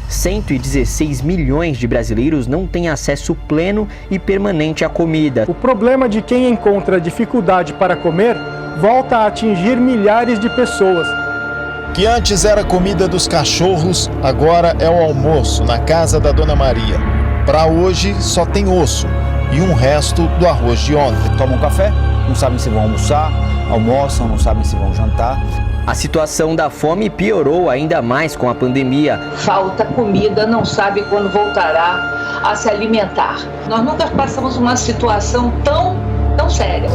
116 milhões de brasileiros não têm acesso pleno e permanente à comida. O problema de quem encontra dificuldade para comer volta a atingir milhares de pessoas. Que antes era comida dos cachorros, agora é o almoço na casa da Dona Maria. Para hoje só tem osso e um resto do arroz de ontem. Tomam um café, não sabem se vão almoçar, almoçam, não sabem se vão jantar. A situação da fome piorou ainda mais com a pandemia. Falta comida, não sabe quando voltará a se alimentar. Nós nunca passamos uma situação tão séria.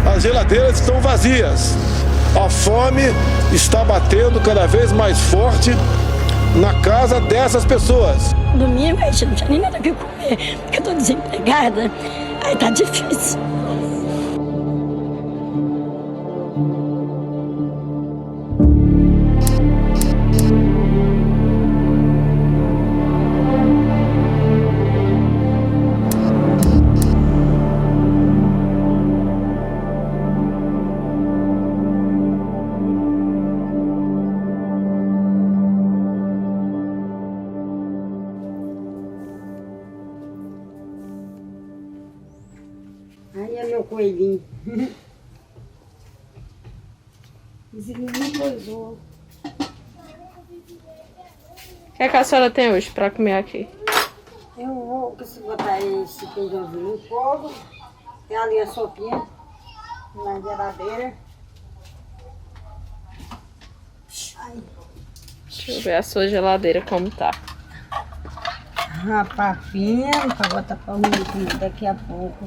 As geladeiras estão vazias. A fome está batendo cada vez mais forte na casa dessas pessoas. Domingo, a gente não tinha nem nada que comer, porque eu tô desempregada. Aí tá difícil. Aí é meu coelhinho. Esse aqui me coisou. O que a senhora tem hoje para comer aqui? Eu vou botar esse feijãozinho no fogo. Tem ali a sopinha na geladeira. Ai. Deixa eu ver a sua geladeira como tá. A papinha para botar para o daqui a pouco.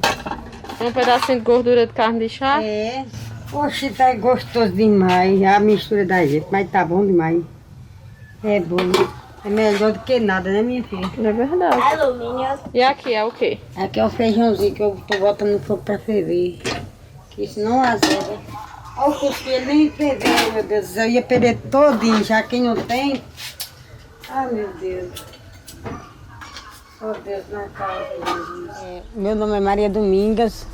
Um pedacinho de gordura de carne de chá? É. Oxe, tá gostoso demais a mistura da gente, mas tá bom demais. É bom. É melhor do que nada, né, minha filha? É verdade. Alumínio. E aqui é o quê? Aqui é o feijãozinho que eu tô botando no fogo pra ferver. Que senão azeda. Olha o cuspe, ele nem ferveu, meu Deus. Eu ia perder todinho, já quem não tem. Ai, meu Deus. Oh, Deus, na causa de Jesus. Meu nome é Maria Domingas,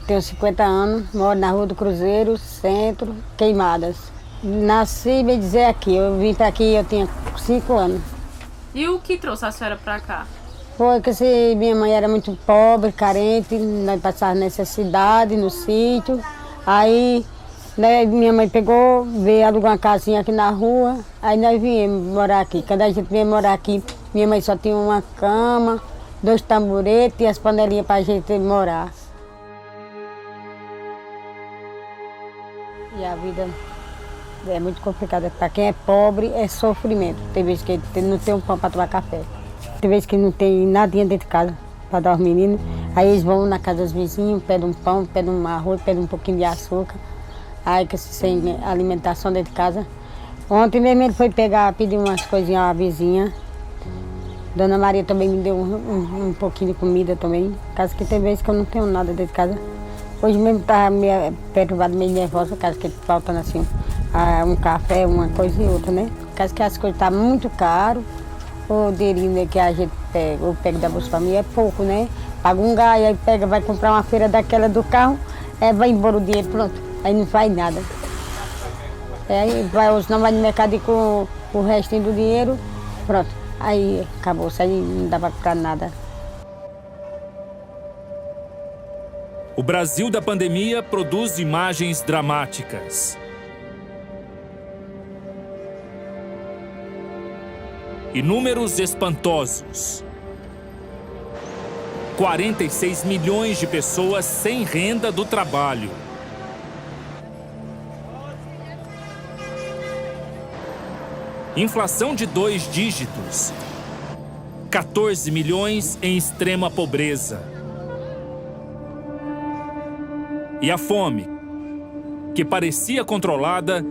tenho 50 anos, moro na Rua do Cruzeiro, Centro, Queimadas. Nasci, bem dizer, aqui. Eu vim pra aqui, eu tinha 5 anos. E o que trouxe a senhora pra cá? Foi que minha mãe era muito pobre, carente, nós passávamos necessidade no sítio. Aí, né, minha mãe pegou, veio alugar uma casinha aqui na rua, aí nós viemos morar aqui. Quando a gente veio morar aqui, minha mãe só tinha uma cama, 2 tamboretes e as panelinhas pra gente morar. E a vida é muito complicada. Para quem é pobre, é sofrimento. Tem vezes que não tem um pão para tomar café. Tem vezes que não tem nadinha dentro de casa para dar aos meninos. Aí eles vão na casa dos vizinhos, pedem um pão, pedem um arroz, pedem um pouquinho de açúcar. Aí que sem alimentação dentro de casa. Ontem mesmo ele foi pedir umas coisinhas à vizinha. Dona Maria também me deu um pouquinho de comida também. Caso que tem vezes que eu não tenho nada dentro de casa. Hoje mesmo estava meio perturbado, meio nervosa, caso que faltando assim um café, uma coisa e outra, né? Caso que as coisas estão muito caras, o dinheirinho que a gente pega, ou pega da Bolsa Família é pouco, né? Paga um gás, aí pega, vai comprar uma feira daquela do carro, vai embora o dinheiro, pronto. Aí não faz nada. Aí vai, ou senão vai no mercado com o restinho do dinheiro, pronto. Aí acabou, aí não dá para comprar nada. O Brasil da pandemia produz imagens dramáticas. E números espantosos. 46 milhões de pessoas sem renda do trabalho. Inflação de 2 dígitos. 14 milhões em extrema pobreza. E a fome, que parecia controlada,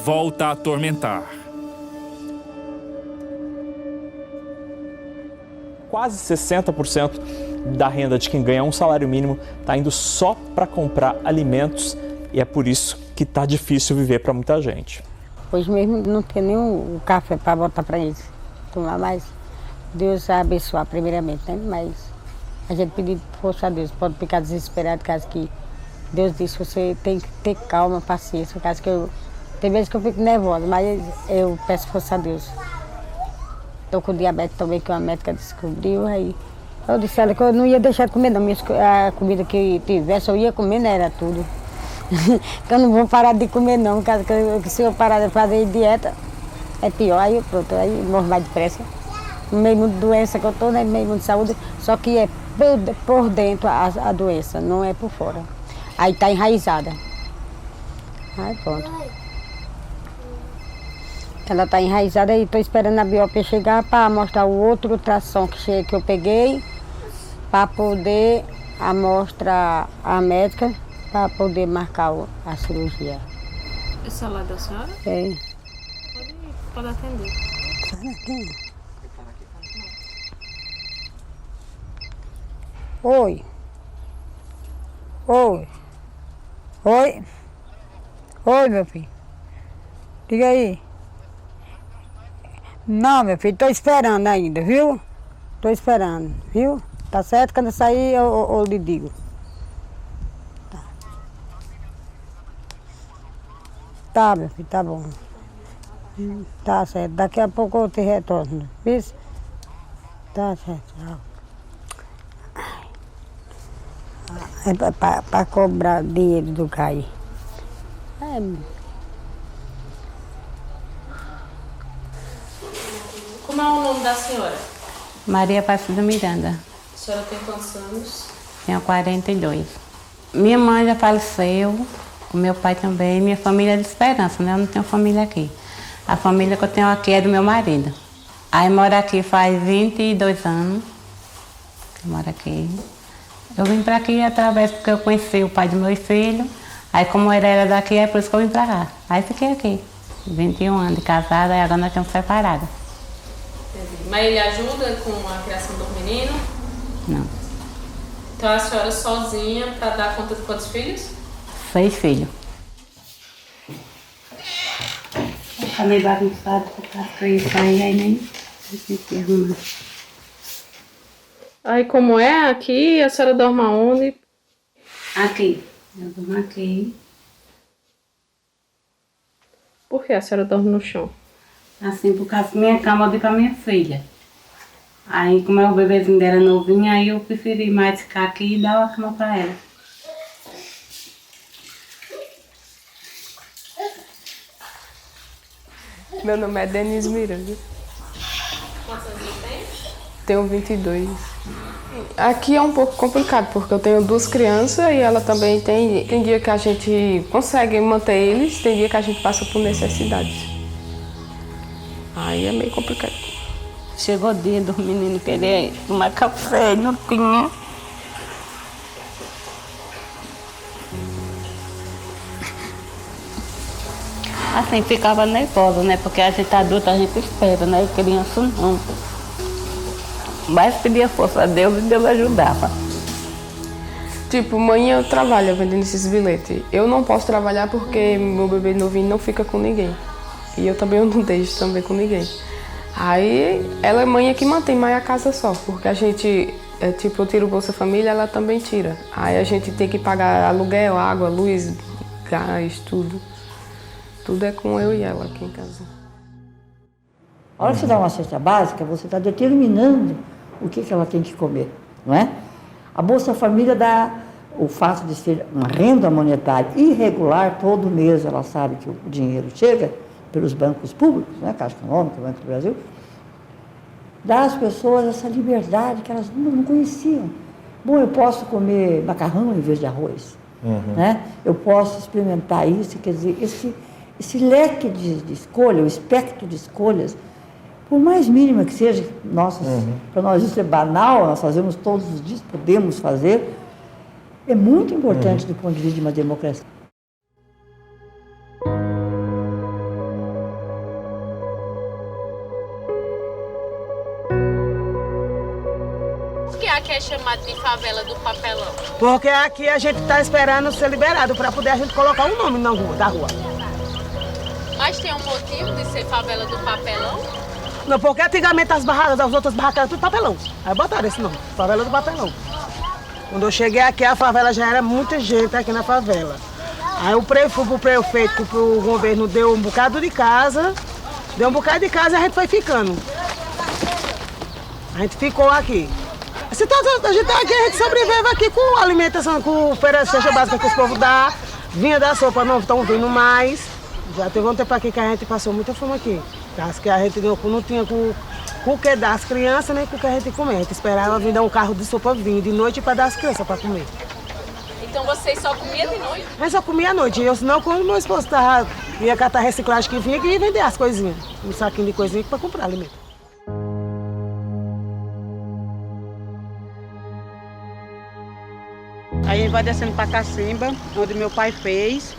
volta a atormentar. Quase 60% da renda de quem ganha um salário mínimo está indo só para comprar alimentos e é por isso que está difícil viver para muita gente. Hoje mesmo não tem nem o café para botar para eles tomar, mas Deus vai abençoar primeiramente, né? Mas a gente pedir força a Deus, pode ficar desesperado, caso que Deus disse, você tem que ter calma, paciência, caso que Tem vezes que eu fico nervosa, mas eu peço força a Deus. Estou com diabetes também, que uma médica descobriu, aí eu disse a ela que eu não ia deixar de comer não, a comida que tivesse eu ia comer, não era tudo. Que eu não vou parar de comer não, porque se eu parar de fazer dieta, é pior, aí pronto, aí morro mais depressa. No meio mundo de doença que eu estou, no meio mundo de saúde, só que é por dentro a doença, não é por fora. Aí está enraizada. Aí pronto. Ela está enraizada e estou esperando a biópsia chegar para mostrar o outro ultrassom que eu peguei, para poder mostrar a médica, para poder marcar a cirurgia. Esse é o lado da senhora? É. Pode atender. Oi. Oi. Oi. Oi, meu filho. Diga aí. Não, meu filho, estou esperando ainda, viu? Estou esperando, viu? Tá certo? Quando eu sair, eu lhe digo. Tá, meu filho, tá bom. Tá certo. Daqui a pouco eu te retorno, viu? Tá certo, tchau. É para cobrar dinheiro do CAI. Como é o nome da senhora? Maria Aparecida Miranda. A senhora tem quantos anos? Tenho 42. Minha mãe já faleceu, o meu pai também, minha família é de Esperança, né? Eu não tenho família aqui. A família que eu tenho aqui é do meu marido. Aí moro aqui faz 22 anos. Eu moro aqui. Eu vim para aqui através porque eu conheci o pai do meu filho. Aí como ele era daqui, é por isso que eu vim para cá. Aí fiquei aqui. 21 anos de casada e agora nós estamos separados. Mas ele ajuda com a criação do menino? Não. Então a senhora sozinha para dar conta de quantos filhos? 6 filhos. Tá meio bagunçado, porque isso aí nem tem que arrumar. Aí como é aqui, a senhora dorme aonde? Aqui. Eu durmo aqui. Por que a senhora dorme no chão? Assim, por causa da minha cama eu dei pra minha filha. Aí, como o bebezinho dela novinho, aí eu preferi mais ficar aqui e dar uma cama pra ela. Meu nome é Denise Miranda. Quantos anos você tem? Tenho 22. Aqui é um pouco complicado, porque eu tenho 2 crianças e ela também tem. Tem dia que a gente consegue manter eles, tem dia que a gente passa por necessidades. Aí é meio complicado. Chegou o dia do menino querer tomar café, não tinha. Assim, ficava nervosa, né? Porque a gente adulta, a gente espera, né? E criança não. Mas pedia força a Deus e Deus ajudava. Tipo, manhã eu trabalho vendendo esses bilhetes. Eu não posso trabalhar porque meu bebê novinho não fica com ninguém. E eu também não deixo também com ninguém. Aí ela é mãe que mantém mais a casa só, porque a gente, tipo, eu tiro o Bolsa Família, ela também tira. Aí a gente tem que pagar aluguel, água, luz, gás, tudo. Tudo é com eu e ela aqui em casa. A hora que você dá uma cesta básica, você está determinando o que ela tem que comer, não é? A Bolsa Família dá o fato de ser uma renda monetária irregular, todo mês ela sabe que o dinheiro chega pelos bancos públicos, né? Caixa Econômica, Banco do Brasil, dá às pessoas essa liberdade que elas não conheciam. Bom, eu posso comer macarrão em vez de arroz, né? Eu posso experimentar isso, quer dizer, esse leque de escolha, o espectro de escolhas, por mais mínima que seja, para nós isso é banal, nós fazemos todos os dias, podemos fazer, é muito importante do ponto de vista de uma democracia. Por que aqui é chamado de favela do papelão? Porque aqui a gente está esperando ser liberado para poder a gente colocar um nome na rua, da rua. Mas tem um motivo de ser favela do papelão? Não, porque antigamente as outras barracas eram tudo papelão. Aí botaram esse nome, favela do papelão. Quando eu cheguei aqui, a favela já era muita gente aqui na favela. Aí o prefeito, o governo deu um bocado de casa, e a gente foi ficando. A gente ficou aqui. A gente tá aqui, a gente sobrevive aqui com alimentação, com cesta básica que os povos dão, vinha da sopa, não estão vindo mais. Já teve um tempo aqui que a gente passou muita fome aqui. Acho que a gente não tinha com o que dar às crianças, nem com o que a gente comer. A gente esperava vir dar um carro de sopa vir de noite para dar às crianças para comer. Então vocês só comiam de noite? Mas só comia à noite. Eu, senão, quando meu esposo ia catar reciclagem que vinha, que ia vender as coisinhas. Um saquinho de coisinha para comprar alimento. Aí a gente vai descendo para Cacimba, onde meu pai fez.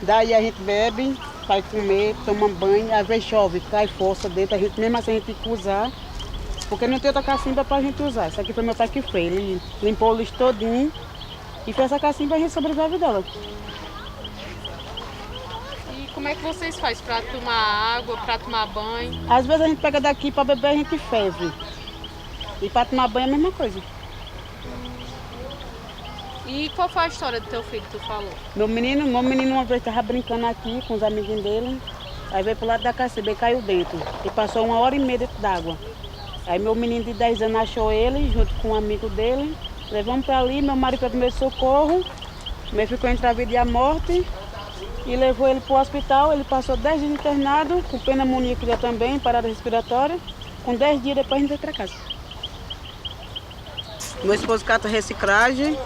Daí a gente bebe, vai comer, toma banho, às vezes chove, cai força dentro, a gente, mesmo assim a gente tem que usar, porque não tem outra cacimba pra gente usar. Isso aqui foi meu pai que fez, ele limpou o lixo todinho e fez essa cacimba e a gente sobrevive dela. E como é que vocês fazem pra tomar água, pra tomar banho? Às vezes a gente pega daqui pra beber, a gente ferve. E pra tomar banho é a mesma coisa. E qual foi a história do teu filho que tu falou? Meu menino uma vez estava brincando aqui com os amiguinhos dele, aí veio pro lado da cacimba e caiu dentro. E passou 1h30 dentro d'água. Aí meu menino de 10 anos achou ele, junto com um amigo dele. Levamos para ali, meu marido para primeiro socorro. Meu ficou entre a vida e a morte. E levou ele para o hospital. Ele passou 10 dias internado, com pneumonia que deu também, parada respiratória. Com 10 dias depois a gente veio para casa. Meu esposo cata reciclagem.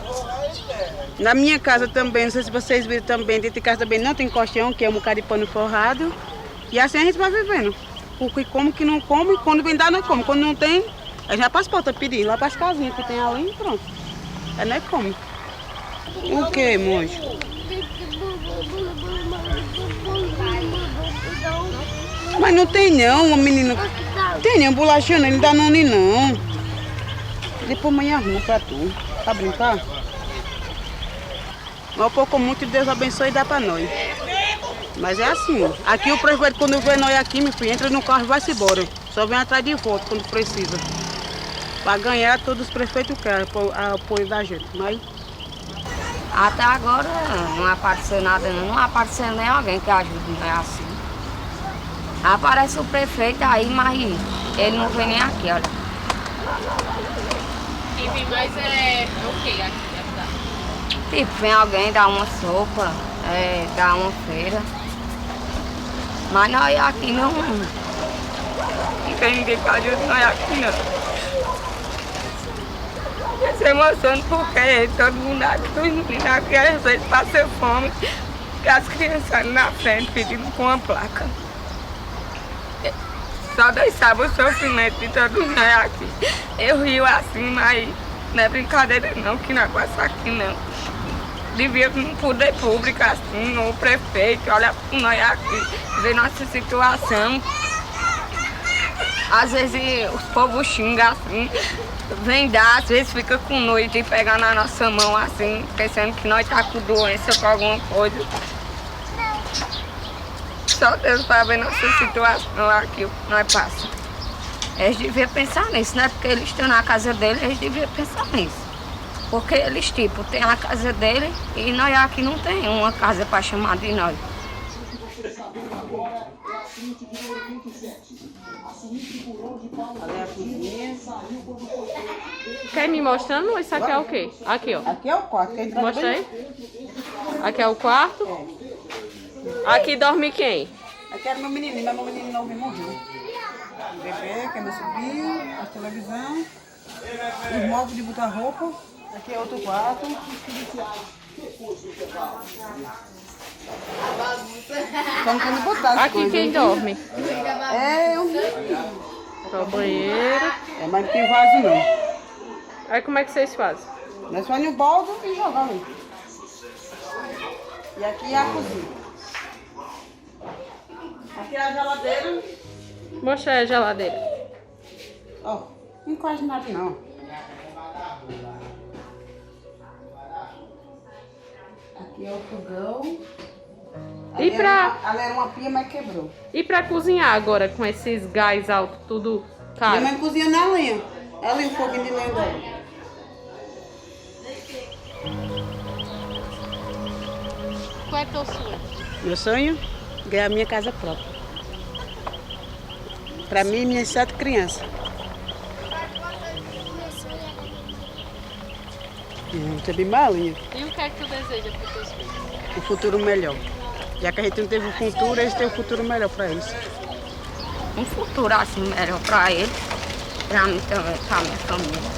Na minha casa também, não sei se vocês viram também, dentro de casa também não tem colchão, que é um bocado de pano forrado. E assim a gente vai vivendo. Porque como que não come, quando vem dar, não come. Quando não tem, a gente vai para as portas pedir, lá para as casinhas que tem ali e pronto. Aí nós come. O que, moço? Mas não tem não, menino. Tem não, bolachinha não, dá não. Depois amanhã arruma pra tu. Pra brincar? Mas pouco muito, Deus abençoe e dá pra nós. Mas é assim, aqui o prefeito quando vê nós aqui, meu filho, entra no carro e vai-se embora. Só vem atrás de volta quando precisa. Pra ganhar, todos os prefeitos querem apoio da gente, mas... Até agora não apareceu nada, não apareceu nem alguém que ajude, não é assim. Aparece o prefeito aí, mas ele não vem nem aqui, olha. Quem vem mais é o quê aqui? Tipo, vem alguém dar uma sopa, dar uma feira. Mas nós aqui não tem ninguém que ajude nós aqui não. Eu se emociono porque todo mundo aqui, os meninos aqui, às vezes passam fome. E as crianças ali na frente pedindo com uma placa. Só Deus sabe o sofrimento de todos nós aqui. Eu rio assim, mas não é brincadeira não, que negócio aqui não. Devia no poder público assim, o prefeito, olha para nós aqui, ver nossa situação. Às vezes os povos xingam assim, vem dar, às vezes fica com noite e pega na nossa mão assim, pensando que nós tá com doença, com alguma coisa. Só Deus para ver nossa situação aqui, o que nós passamos. Eles deviam pensar nisso, não é porque eles estão na casa deles, eles deviam pensar nisso. Porque eles, tipo, tem a casa dele e nós aqui não tem uma casa para chamar de nós. Quer me mostrando? Isso aqui é o quê? Aqui, ó. Aqui é o quarto. Mostra aí. Aqui é o quarto. Aqui dorme quem? Aqui era meu menino, mas meu menino novo morreu. O bebê, que é meu sobrinho, a televisão, os móveis de botar roupa. Aqui é outro quarto. Vamos botar as aqui coisas, quem dorme? É um o banheiro. É, mas não tem vaso não. Aí como é que vocês fazem? Nós fazemos o balde e jogamos ali. E aqui é a cozinha. Aqui é a geladeira. Mostra aí a geladeira. Ó, não quase nada não. Aqui é o fogão. E pra... Ali era uma pia, mas quebrou. E pra cozinhar agora, com esses gás altos, tudo caro? Minha mãe cozinha na lenha. Ali o foguinho de lenha dela. Qual é teu sonho? Meu sonho? Ganhar minha casa própria. Para mim e minhas 7 crianças. Não tem bem malinha. E o que é que tu deseja para os teus filhos? Um futuro melhor. Já que a gente não teve um futuro, eles têm um futuro melhor para eles. Um futuro assim melhor para eles, para mim também, para minha família.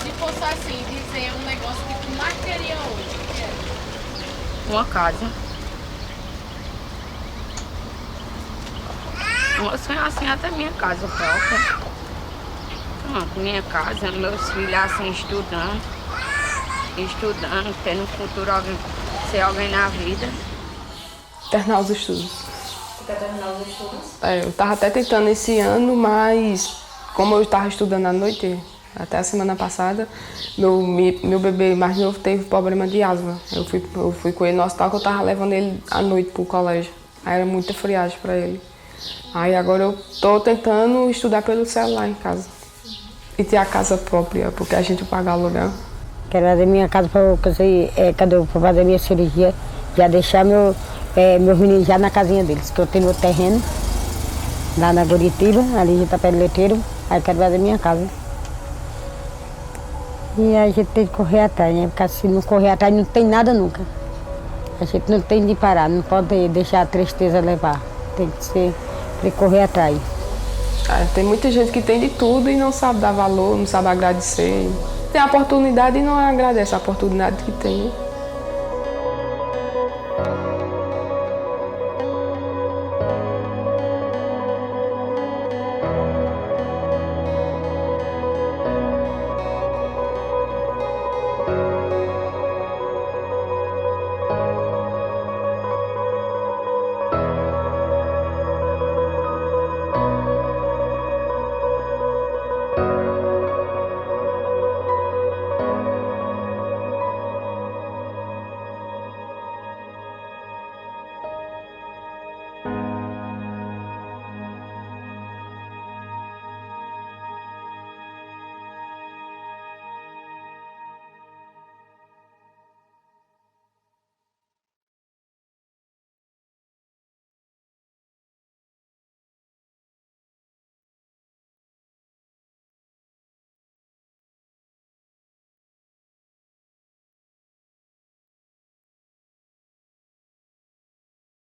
Se fosse assim, dizer um negócio que tu mais queria hoje, o que é? Uma casa. Eu sonho assim até minha casa própria. Pronto, minha casa, meus filhos assim estudando, tendo um futuro, ser alguém na vida. Terminar os estudos. Tu quer terminar os estudos? Eu estava até tentando esse ano, mas como eu estava estudando à noite, até a semana passada, meu bebê mais novo teve problema de asma. Eu fui com ele no hospital, que eu estava levando ele à noite para o colégio. Aí era muita friagem para ele. Aí agora eu estou tentando estudar pelo celular em casa. E ter a casa própria, porque a gente paga aluguel. Quero fazer minha casa para quando eu for fazer minha cirurgia, já deixar meus meninos já na casinha deles, que eu tenho meu terreno lá na Goritiba, ali já tá perto do leiteiro, aí quero fazer minha casa. E a gente tem que correr atrás, né? Porque se não correr atrás não tem nada nunca. A gente não tem de parar, não pode deixar a tristeza levar, tem que correr atrás. Tem muita gente que tem de tudo e não sabe dar valor, não sabe agradecer. Tem a oportunidade e não agradece a oportunidade que tem.